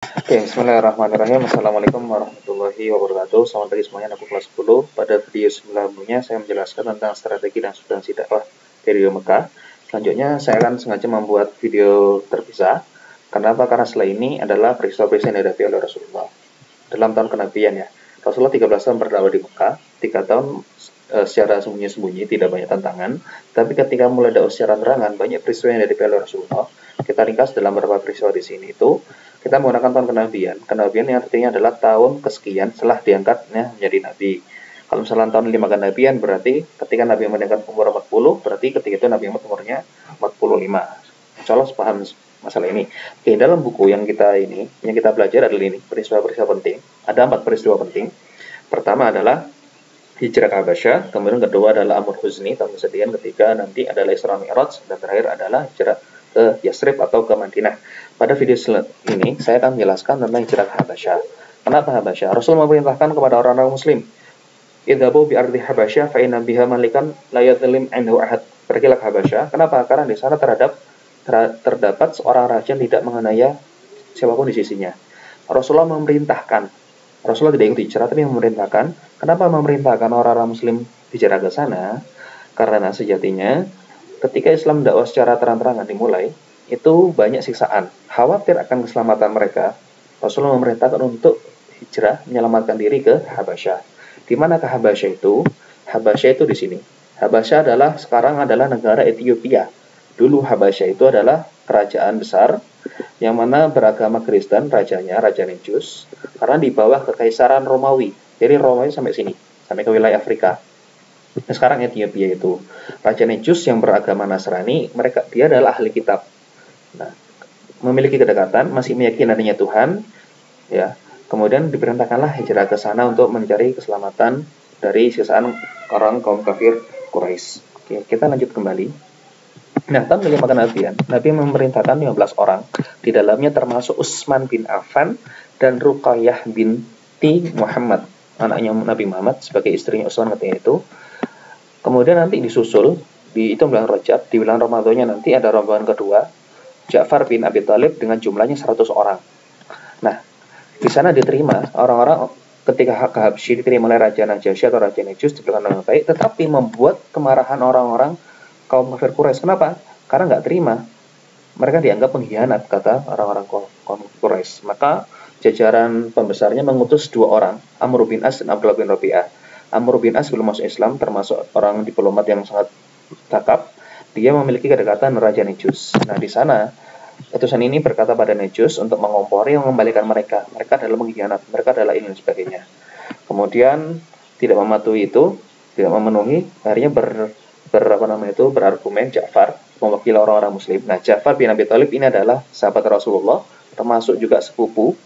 Oke, bismillahirrahmanirrahim. Assalamualaikum warahmatullahi wabarakatuh. Selamat pagi semuanya, aku kelas 10. Pada video sebelumnya saya menjelaskan tentang strategi dan substansi dakwah dari Mekah. Selanjutnya saya akan sengaja membuat video terpisah. Kenapa? Karena setelah ini adalah peristiwa-peristiwa yang dihadapi oleh Rasulullah dalam tahun kenabian ya. Rasulullah 13 tahun berdakwah di Mekah, 3 tahun secara sembunyi-sembunyi, tidak banyak tantangan. Tapi ketika mulai dakwah secara terangan, banyak peristiwa yang dihadapi oleh Rasulullah. Kita ringkas dalam beberapa peristiwa di sini itu. Kita menggunakan tahun kenabian. Kenabian yang artinya adalah tahun kesekian setelah diangkatnya menjadi nabi. Kalau misalnya tahun 5 kenabian berarti ketika Nabi meningkat umur 40, berarti ketika itu Nabi Muhammad umurnya 45. Insyaallah paham masalah ini. Oke, dalam buku yang kita belajar adalah ini, peristiwa-peristiwa penting. Ada 4 peristiwa penting. Pertama adalah hijrah ke Habasyah, kemudian kedua adalah Amr Huzni, tahun kesedihan, ketiga nanti adalah Isra Mi'raj, dan terakhir adalah hijrah ke Yasrib atau ke Madinah. Pada video ini saya akan menjelaskan tentang hijrah ke Habasyah. Kenapa Habasyah? Rasul memerintahkan kepada orang-orang muslim, idhabu bi ardi Habasyah fa inna biha malikan la yadhlim indahu ahad. Pergilah ke Habasyah. Kenapa? Karena di sana terdapat seorang raja yang tidak mengenaya siapapun di sisinya. Rasulullah memerintahkan. Rasulullah tidak ikut hijrah, tapi memerintahkan. Kenapa memerintahkan orang-orang muslim hijrah ke sana? Karena sejatinya ketika Islam dakwah secara terang-terangan dimulai, itu banyak siksaan. Khawatir akan keselamatan mereka, Rasulullah memerintahkan untuk hijrah, menyelamatkan diri ke Habasyah. Di mana ke Habasyah itu? Habasyah itu di sini. Habasyah sekarang adalah negara Ethiopia. Dulu Habasyah itu adalah kerajaan besar yang mana beragama Kristen, rajanya, Raja Negus, karena di bawah kekaisaran Romawi. Jadi Romawi sampai sini, sampai ke wilayah Afrika. Nah, sekarang Ethiopia itu Raja Negus yang beragama Nasrani, dia adalah ahli kitab. Nah, memiliki kedekatan, masih meyakini adanya Tuhan, ya. Kemudian diperintahkanlah hijrah ke sana untuk mencari keselamatan dari sisaan orang kaum kafir Quraisy. Oke, kita lanjut kembali. Nah, tahun kelima kenabian, Nabi memerintahkan 15 orang, di dalamnya termasuk Utsman bin Affan dan Ruqayyah binti Muhammad, anaknya Nabi Muhammad sebagai istrinya Utsman ketika itu. Kemudian nanti disusul di itu bulan Rajab, di bulan Ramadannya nanti ada rombongan kedua, Ja'far bin Abi Thalib dengan jumlahnya 100 orang. Nah, di sana diterima orang-orang ketika ke Habsyi diterima oleh Raja Najasyi atau Raja Negus diberikan dengan baik, tetapi membuat kemarahan orang-orang kaum kafir Quraisy. Kenapa? Karena nggak terima. Mereka dianggap pengkhianat, kata orang-orang kaum Quraisy. Maka jajaran pembesarnya mengutus 2 orang, Amr bin As dan Abdullah bin Rabi'ah. Amr bin As belum masuk Islam, termasuk orang diplomat yang sangat cakap. Dia memiliki kedekatan Raja Negus. Nah, di sana utusan ini berkata pada Negus untuk mengompori yang mengembalikan mereka. Mereka adalah pengkhianat, mereka adalah ini dan sebagainya. Kemudian tidak mematuhi itu, tidak memenuhi, akhirnya berargumen Ja'far mewakili orang-orang muslim. Nah, Ja'far bin Abi Thalib ini adalah sahabat Rasulullah, termasuk juga sepupu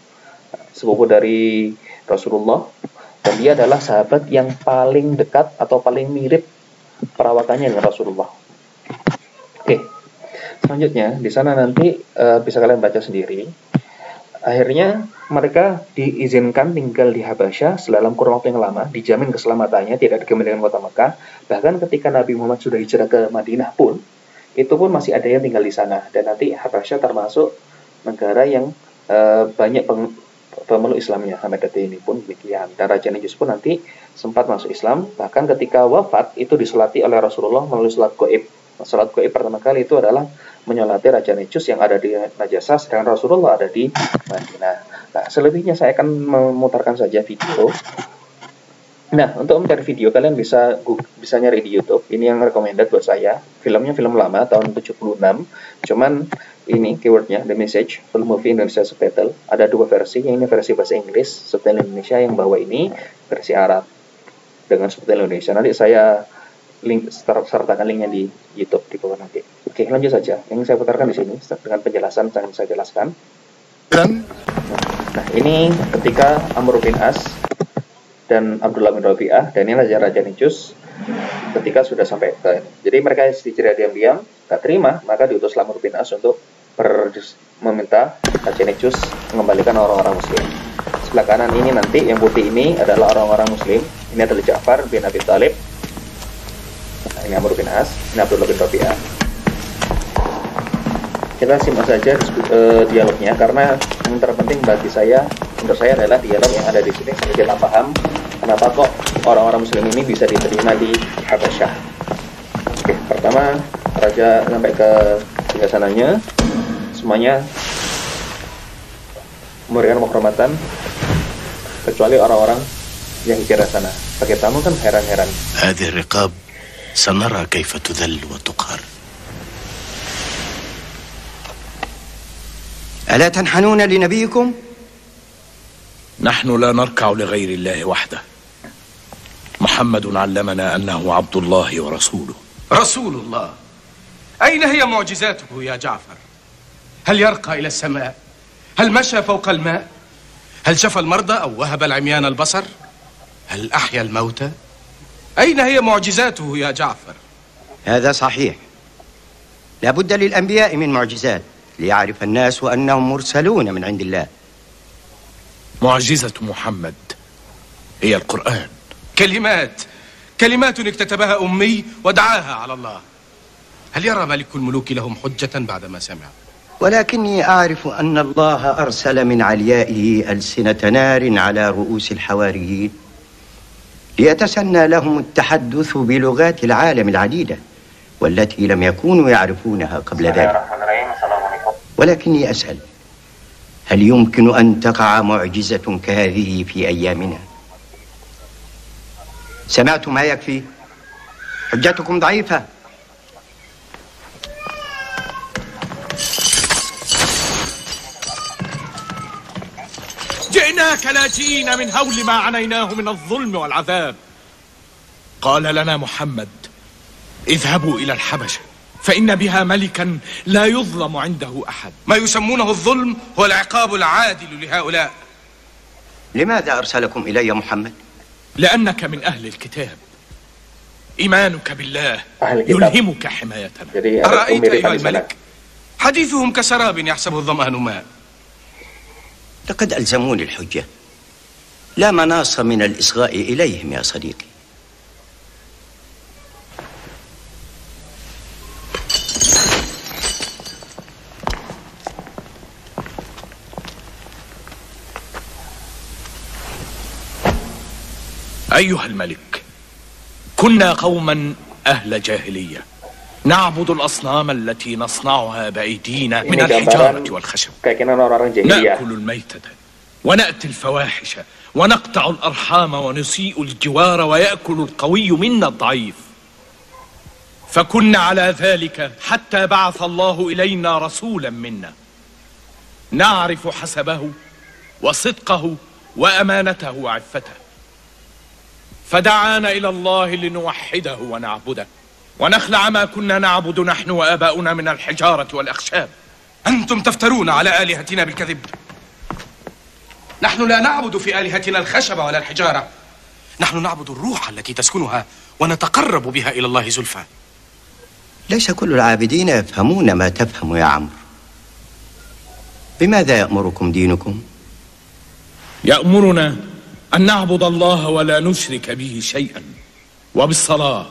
dari Rasulullah. Dan dia adalah sahabat yang paling dekat atau paling mirip perawakannya dengan Rasulullah. Oke, selanjutnya di sana nanti bisa kalian baca sendiri. Akhirnya mereka diizinkan tinggal di Habasyah dalam kurun waktu yang lama, dijamin keselamatannya, tidak diganggu dengan kota Mekah. Bahkan ketika Nabi Muhammad sudah hijrah ke Madinah pun, itu pun masih ada yang tinggal di sana. Dan nanti Habasyah termasuk negara yang banyak pemeluk Islamnya sampai detik ini pun demikian. Dan Raja Negus pun nanti sempat masuk Islam. Bahkan ketika wafat itu disolati oleh Rasulullah melalui salat gaib. Salat gaib pertama kali itu adalah menyolati Raja Negus yang ada di Najasah, sedangkan Rasulullah ada di Madinah. Nah, selebihnya saya akan memutarkan saja video. Nah, untuk mencari video kalian bisa nyari di YouTube. Ini yang recommended buat saya. Filmnya film lama tahun 76. Cuman ini keywordnya The Message, full movie Indonesia subtitle. Ada 2 versi, yang ini versi bahasa Inggris subtitle Indonesia, yang bawah ini versi Arab dengan subtitle Indonesia. Nanti saya sertakan linknya di YouTube di bawah nanti. Oke, lanjut saja. Yang saya putarkan di sini dengan penjelasan yang saya jelaskan. Nah, ini ketika Amr bin As dan Abdullah bin Rabi'ah, dan ini Raja Negus ketika sudah sampai ke, jadi mereka hijrah diam-diam, gak terima, maka diutus Amr bin As untuk meminta Raja Negus mengembalikan orang-orang muslim. Sebelah kanan ini nanti yang putih ini adalah orang-orang muslim. Ini adalah Ja'far bin Abi Thalib. Nah, ini Amr bin As, ini Abdullah bin Rabi'ah. Kita simak saja dialognya, karena yang terpenting bagi saya, menurut saya adalah dialog yang ada di sini sampai kita paham kenapa kok orang-orang Muslim ini bisa diterima di Habasyah. Oke, pertama raja sampai ke singgasananya, semuanya memberikan penghormatan kecuali orang-orang yang di sana. Pakai tamu kan heran-heran. هذه الرقاب سنرى كيف تذل وتقهر. ألا تنحنون لنبيكم؟ نحن لا نركع لغير الله وحده. محمد علمنا أنه عبد الله ورسوله. رسول الله؟ أين هي معجزاته يا جعفر؟ هل يرقى إلى السماء؟ هل مشى فوق الماء؟ هل شفى المرضى أو وهب العميان البصر؟ هل أحيا الموتى؟ أين هي معجزاته يا جعفر؟ هذا صحيح. لا بد للأنبياء من معجزات ليعرف الناس أنهم مرسلون من عند الله. معجزة محمد هي القرآن. كلمات اكتتبها أمي ودعاها على الله. هل يرى ملك الملوك لهم حجة بعدما سمع؟ ولكني أعرف أن الله أرسل من عليائه ألسنة نار على رؤوس الحواريين ليتسنى لهم التحدث بلغات العالم العديدة والتي لم يكونوا يعرفونها قبل ذلك. ولكني أسأل، هل يمكن أن تقع معجزة كهذه في أيامنا؟ سمعتم ما يكفي؟ حجتكم ضعيفة. جئناك لاجئين من هول ما عنيناه من الظلم والعذاب. قال لنا محمد: اذهبوا إلى الحبشة فإن بها ملكا لا يظلم عنده أحد. ما يسمونه الظلم هو العقاب العادل لهؤلاء. لماذا أرسلكم إلي محمد؟ لأنك من أهل الكتاب. إيمانك بالله يلهمك حمايتنا. أرأيت أيها الملك؟ حديثهم كسراب يحسبه الظمآن ماء. لقد ألزموني الحجة، لا مناص من الإصغاء إليهم يا صديقي. أيها الملك، كنا قوما أهل جاهلية نعبد الأصنام التي نصنعها بأيدينا من الحجارة والخشب، نأكل الميتة ونأتي الفواحش ونقطع الأرحام ونسيء الجوار ويأكل القوي منا الضعيف. فكنا على ذلك حتى بعث الله إلينا رسولا منا نعرف حسبه وصدقه وأمانته وعفته، فدعانا إلى الله لنوحده ونعبده ونخلع ما كنا نعبد نحن وآباؤنا من الحجارة والأخشاب. أنتم تفترون على آلهتنا بالكذب. نحن لا نعبد في آلهتنا الخشب ولا الحجارة، نحن نعبد الروح التي تسكنها ونتقرب بها إلى الله زلفى. ليس كل العابدين يفهمون ما تفهم يا عمرو. بماذا يأمركم دينكم؟ يأمرنا أن نعبد الله ولا نشرك به شيئا، وبالصلاة،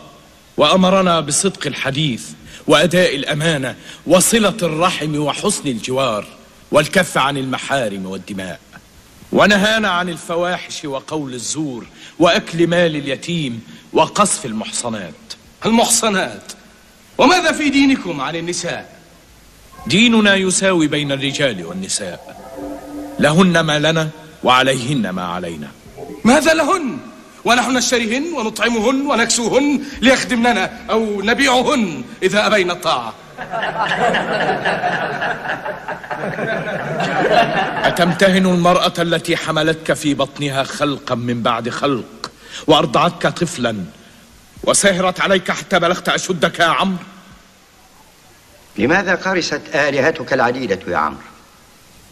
وأمرنا بصدق الحديث وأداء الأمانة وصلة الرحم وحسن الجوار والكف عن المحارم والدماء، ونهانا عن الفواحش وقول الزور وأكل مال اليتيم وقذف المحصنات. المحصنات؟ وماذا في دينكم عن النساء؟ ديننا يساوي بين الرجال والنساء، لهن ما لنا وعليهن ما علينا. ماذا لهن؟ ونحن نشتريهن ونطعمهن ونكسوهن ليخدمننا أو نبيعهن إذا أبينا الطاعة. أتمتهن المرأة التي حملتك في بطنها خلقا من بعد خلق وأرضعتك طفلا وسهرت عليك حتى بلغت أشدك يا عمرو؟ لماذا قرست آلهتك العديدة يا عمرو؟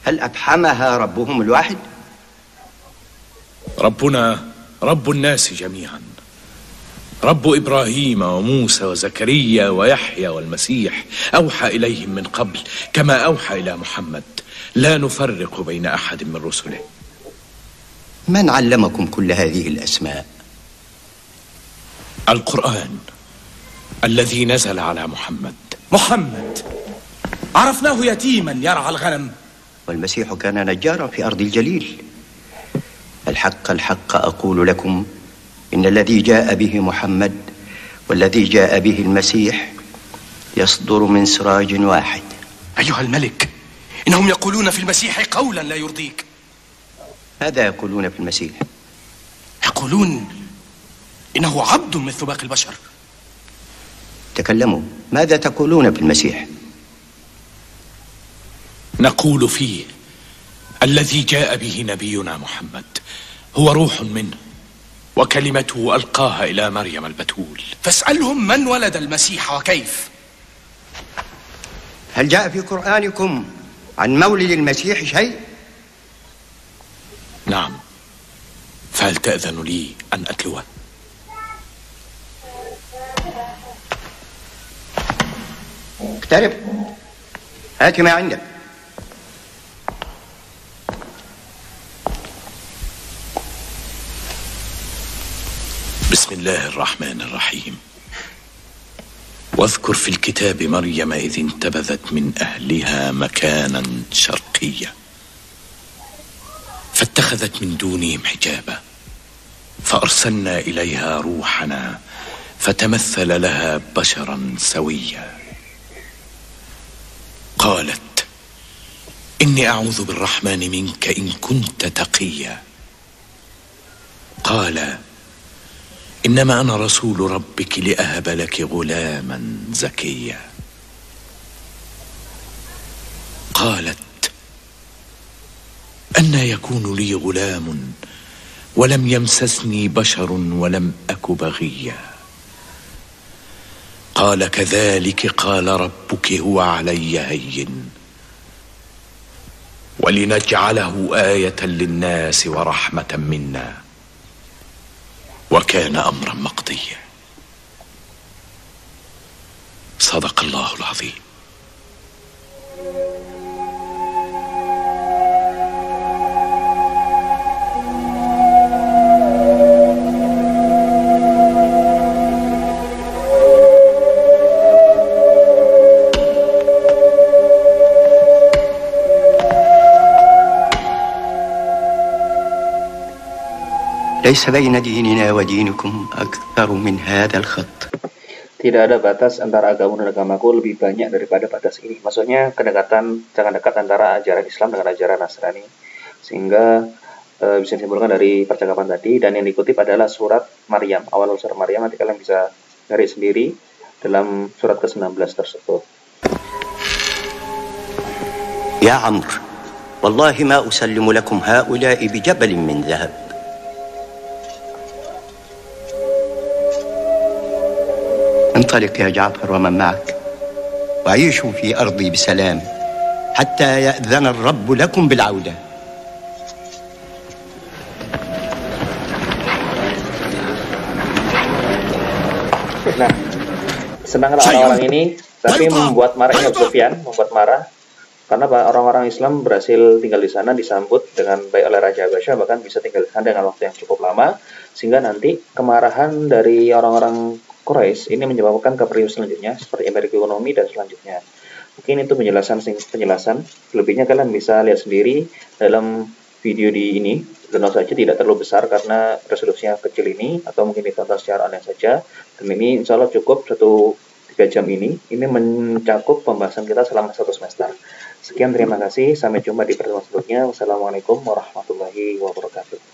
هل أفحمها ربهم الواحد؟ ربنا رب الناس جميعا، رب إبراهيم وموسى وزكريا ويحيى والمسيح، أوحى إليهم من قبل كما أوحى إلى محمد، لا نفرق بين أحد من رسله. من علمكم كل هذه الأسماء؟ القرآن الذي نزل على محمد. عرفناه يتيما يرعى الغنم. والمسيح كان نجارا في أرض الجليل. الحق الحق أقول لكم إن الذي جاء به محمد والذي جاء به المسيح يصدر من سراج واحد. أيها الملك، إنهم يقولون في المسيح قولا لا يرضيك. ماذا يقولون في المسيح؟ يقولون إنه عبد مثل باقي البشر. تكلموا، ماذا تقولون في المسيح؟ نقول فيه الذي جاء به نبينا محمد هو روح منه وكلمته ألقاها إلى مريم البتول. فاسألهم من ولد المسيح وكيف. هل جاء في قرآنكم عن مولد المسيح شيء؟ نعم، فهل تأذن لي أن أتلوه؟ اقترب، هات ما عندك. بسم الله الرحمن الرحيم. واذكر في الكتاب مريم إذ انتبذت من أهلها مكانا شرقيا فاتخذت من دونهم حجابا فأرسلنا إليها روحنا فتمثل لها بشرا سويا. قالت إني أعوذ بالرحمن منك إن كنت تقيا. قال إنما أنا رسول ربك لأهب لك غلاما زكيا. قالت أنى يكون لي غلام ولم يمسسني بشر ولم أك بغيا. قال كذلك قال ربك هو علي هين ولنجعله آية للناس ورحمة منا وكان أمرا مقضيا. صدق الله العظيم. ليس بين ديننا ودينكم أكثر من هذا الخط. Tidak ada batas antara agama dan agamaku lebih banyak daripada batas ini. Maksudnya kedekatan, sangat dekat antara ajaran Islam dengan ajaran Nasrani. Sehingga bisa disimpulkan dari percakapan tadi. Dan yang dikutip adalah surat Maryam. Awal surat Maryam, nanti kalian bisa cari sendiri dalam surat ke-19 tersebut. يا عمرو والله ما أسلم لكم هؤلاء بجبل من ذهب. انطلق يا جعفر ومن معك وعيشوا في أرضي بسلام حتى يأذن الرب لكم بالعودة. Nah, senanglah orang-orang ini, tapi membuat marah Abu Sufyan, membuat marah karena orang-orang Islam berhasil tinggal di sana, disambut dengan baik oleh Raja Habasyah, bahkan bisa tinggal di sana dengan waktu yang cukup lama, sehingga nanti kemarahan dari orang-orang Quraisy ini menyebabkan ke periode selanjutnya seperti embargo ekonomi dan selanjutnya. Mungkin itu penjelasan lebihnya kalian bisa lihat sendiri dalam video di ini. Tentu saja tidak terlalu besar karena resolusinya kecil ini, atau mungkin ditonton secara online saja. Dan ini insya Allah cukup 3 jam ini mencakup pembahasan kita selama 1 semester. Sekian, terima kasih, sampai jumpa di pertemuan selanjutnya. Wassalamualaikum warahmatullahi wabarakatuh.